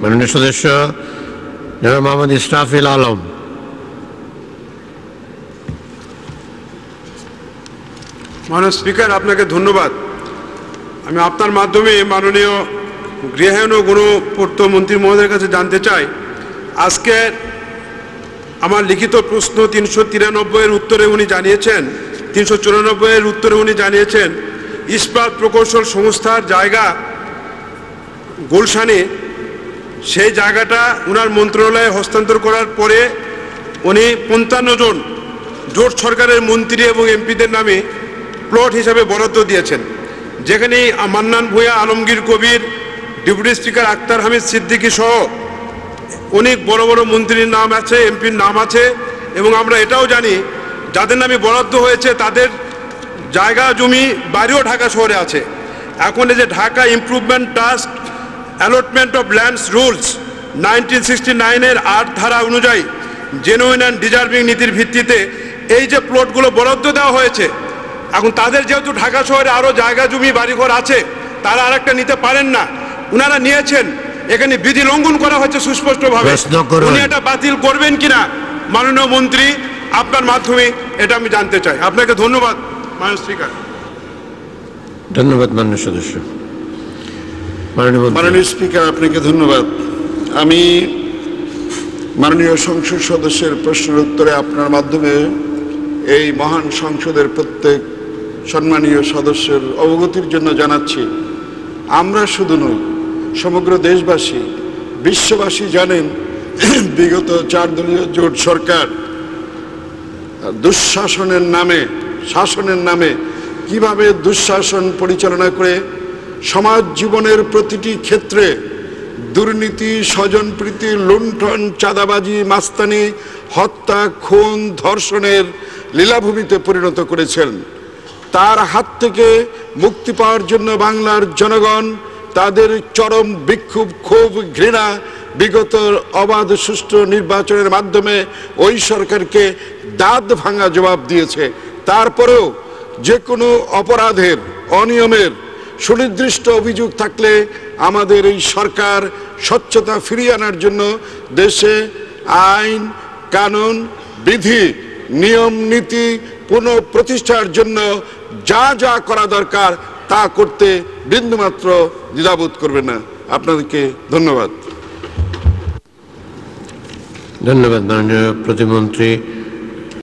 মাননীয় সদস্য জনাব মোহাম্মদ ইসরাফিল আলম। মাননীয় স্পিকার, আপনাকে ধন্যবাদ। আমি আপনার মাধ্যমে মাননীয় গৃহায়ন ও গণপূর্ত মন্ত্রী মহোদয়ের কাছে জানতে চাই, আজকে আমার লিখিত প্রশ্ন 393-এর উত্তরে উনি জানিয়েছেন, 394-এর উত্তরে উনি জানিয়েছেন ইস্পাত প্রকৌশল সংস্থার জায়গা গুলশানে, সেই জায়গাটা ওনার মন্ত্রণালয়ে হস্তান্তর করার পরে উনি 55 জন জোট সরকারের মন্ত্রী এবং এমপিদের নামে প্লট হিসাবে বরাদ্দ দিয়েছেন, যেখানে মান্নান ভূঁইয়া, আলমগীর কবির, ডেপুটি স্পিকার আক্তার হামিদ সিদ্দিকী সহ অনেক বড় বড় মন্ত্রীর নাম আছে, এমপির নাম আছে। এবং আমরা এটাও জানি যাদের নামে বরাদ্দ হয়েছে তাদের জায়গা জমি বাড়িও ঢাকা শহরে আছে। এখন এই যে Dhaka improvement trust allotment of lands rules 1969-এর 8 ধারা অনুযায়ী জেনুইন অ্যান্ড ডিজার্ভিং নীতির ভিত্তিতে এই যে প্লটগুলো বরাদ্দ দেওয়া হয়েছে, এখন তাদের যেহেতু ঢাকা শহরে আরও জায়গা জমি বাড়িঘর আছে, তারা আরেকটা নিতে পারেন না, ওনারা নিয়েছেন, এখানে বিধি লঙ্ঘন করা হয়েছে সুস্পষ্টভাবে। উনি এটা বাতিল করবেন কিনা মাননীয় মন্ত্রী, আপনার মাধ্যমে এটা আমি জানতে চাই। আপনাকে ধন্যবাদ মাননীয় স্পিকার। ধন্যবাদ মাননীয় সদস্য। মাননীয় স্পিকার, আপনাকে ধন্যবাদ। আমি মাননীয় সংসদ সদস্যের প্রশ্নের উত্তরে আপনার মাধ্যমে এই মহান সংসদের প্রত্যেক সম্মানীয় সদস্যের অবগতির জন্য জানাচ্ছি, আমরা শুধু নই, সমগ্র দেশবাসী, বিশ্ববাসী জানেন বিগত 4 দলীয় জোট সরকার দুঃশাসনের নামে কিভাবে দুঃশাসন পরিচালনা করে সমাজ জীবনের প্রতিটি ক্ষেত্রে দুর্নীতি, স্বজনপ্রীতি, লুণ্ঠন, চাঁদাবাজি, মাস্তানি, হত্যা, খুন, ধর্ষণের লীলাভূমিতে পরিণত করেছেন। তার হাত থেকে মুক্তি পাওয়ার জন্য বাংলার জনগণ তাদের চরম বিক্ষোভ, ক্ষোভ, ঘৃণা বিগত অবাধ সুষ্ঠু নির্বাচনের মাধ্যমে ওই সরকারকে দাঁত ভাঙা জবাব দিয়েছে। তারপরেও যে কোনো অপরাধের, অনিয়মের সুনির্দিষ্ট অভিযোগ থাকলে আমাদের এই সরকার স্বচ্ছতা ফিরিয়ে আনার জন্য দেশে আইন, কানুন, বিধি, নিয়ম, নীতি পুনঃপ্রতিষ্ঠার জন্য যা যা করা দরকার তা করতে বিন্দুমাত্র দ্বিধাবোধ করবে না। আপনাদেরকে ধন্যবাদ। ধন্যবাদ মাননীয় প্রতিমন্ত্রী।